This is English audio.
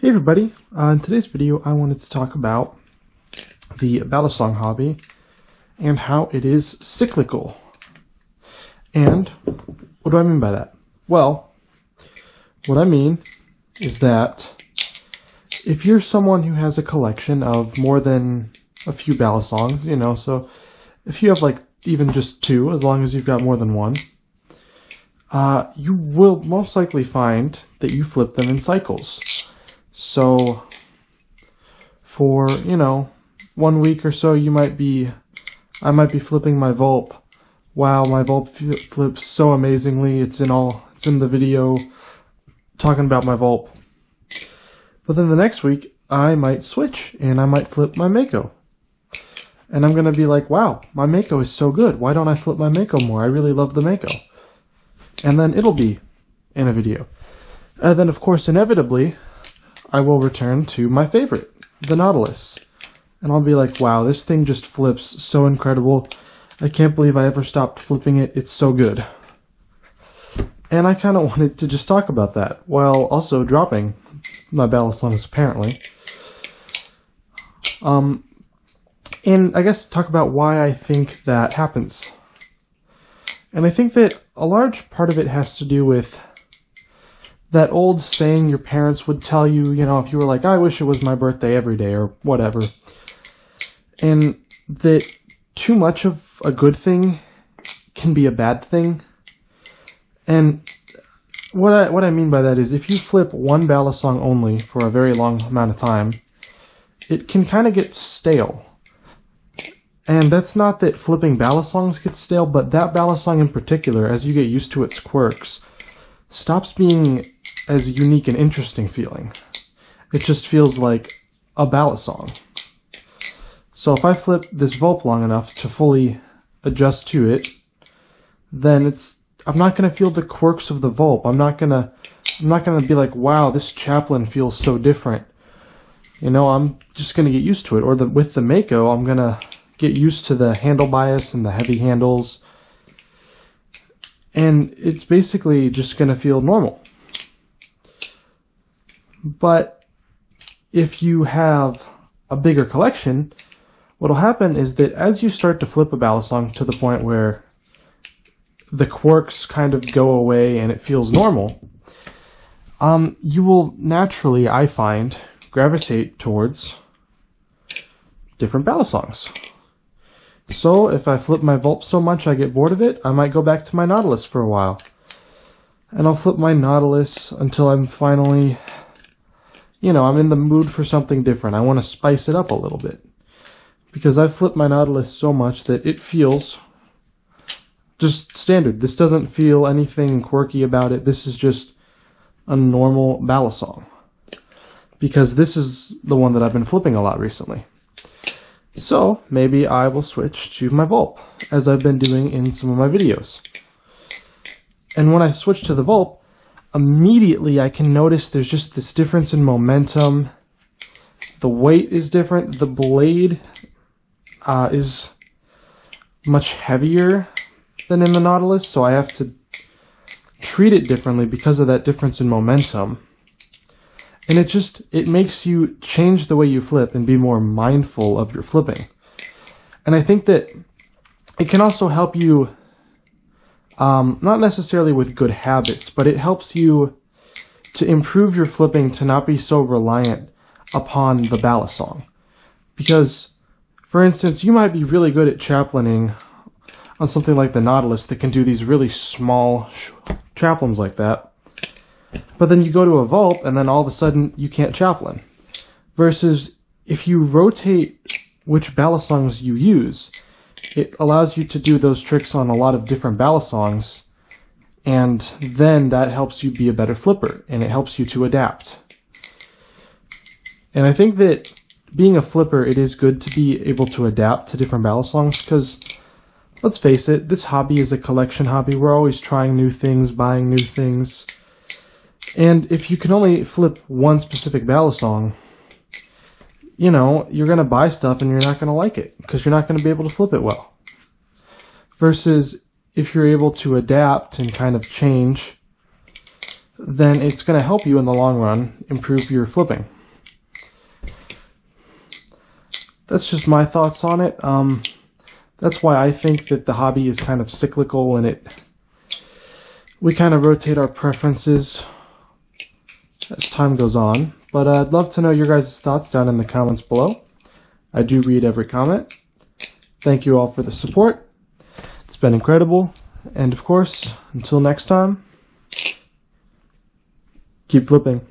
Hey everybody, in today's video I wanted to talk about the balisong hobby and how it is cyclical. And what do I mean by that? Well, what I mean is that if you're someone who has a collection of more than a few balisongs, so if you have like even just two, as long as you've got more than one, you will most likely find that you flip them in cycles. So for, 1 week or so, I might be flipping my Vulp. Wow, my Vulp flips so amazingly. It's in the video talking about my Vulp. But then the next week, I might switch and I might flip my Mako. And I'm going to be like, wow, my Mako is so good. Why don't I flip my Mako more? I really love the Mako. And then it'll be in a video. And then, of course, inevitably, I will return to my favorite, the Nautilus. And I'll be like, wow, this thing just flips so incredible. I can't believe I ever stopped flipping it. It's so good. And I kind of wanted to just talk about that, while also dropping my balisongs, apparently. And I guess talk about why I think that happens. And I think that a large part of it has to do with that old saying your parents would tell you, if you were like, I wish it was my birthday every day or whatever. And that too much of a good thing can be a bad thing. And what I mean by that is if you flip one balisong only for a very long amount of time, it can kind of get stale. And that's not that flipping balisongs gets stale, but that balisong in particular, as you get used to its quirks, stops being as unique and interesting feeling. It just feels like a balisong. So if I flip this Vulp long enough to fully adjust to it, then I'm not gonna feel the quirks of the Vulp. I'm not gonna be like, wow, this chaplain feels so different. I'm just gonna get used to it. Or with the Mako, I'm gonna get used to the handle bias and the heavy handles. And it's basically just going to feel normal. But if you have a bigger collection, what'll happen is that as you start to flip a balisong to the point where the quirks kind of go away and it feels normal, you will naturally, I find, gravitate towards different balisongs. So if I flip my Vulp so much I get bored of it, I might go back to my Nautilus for a while. And I'll flip my Nautilus until I'm finally, I'm in the mood for something different. I want to spice it up a little bit. Because I've flipped my Nautilus so much that it feels just standard. This doesn't feel anything quirky about it. This is just a normal balisong. Because this is the one that I've been flipping a lot recently. So maybe I will switch to my Vulp, as I've been doing in some of my videos. And when I switch to the Vulp, immediately I can notice there's just this difference in momentum. The weight is different. The blade is much heavier than in the Nautilus, so I have to treat it differently because of that difference in momentum. And it makes you change the way you flip and be more mindful of your flipping. And I think that it can also help you, not necessarily with good habits, but it helps you to improve your flipping to not be so reliant upon the balisong. Because, for instance, you might be really good at chaplaining on something like the Nautilus that can do these really small chaplains like that. But then you go to a Vulp, and then all of a sudden, you can't chaplain. Versus, if you rotate which balisongs you use, it allows you to do those tricks on a lot of different balisongs, and then that helps you be a better flipper, and it helps you to adapt. And I think that being a flipper, it is good to be able to adapt to different balisongs, because, let's face it, this hobby is a collection hobby. We're always trying new things, buying new things. And if you can only flip one specific balisong, you're going to buy stuff and you're not going to like it because you're not going to be able to flip it well. Versus if you're able to adapt and kind of change, then it's going to help you in the long run improve your flipping. That's just my thoughts on it. That's why I think that the hobby is kind of cyclical, and we kind of rotate our preferences as time goes on. But I'd love to know your guys' thoughts down in the comments below. I do read every comment. Thank you all for the support. It's been incredible. And of course, until next time, keep flipping.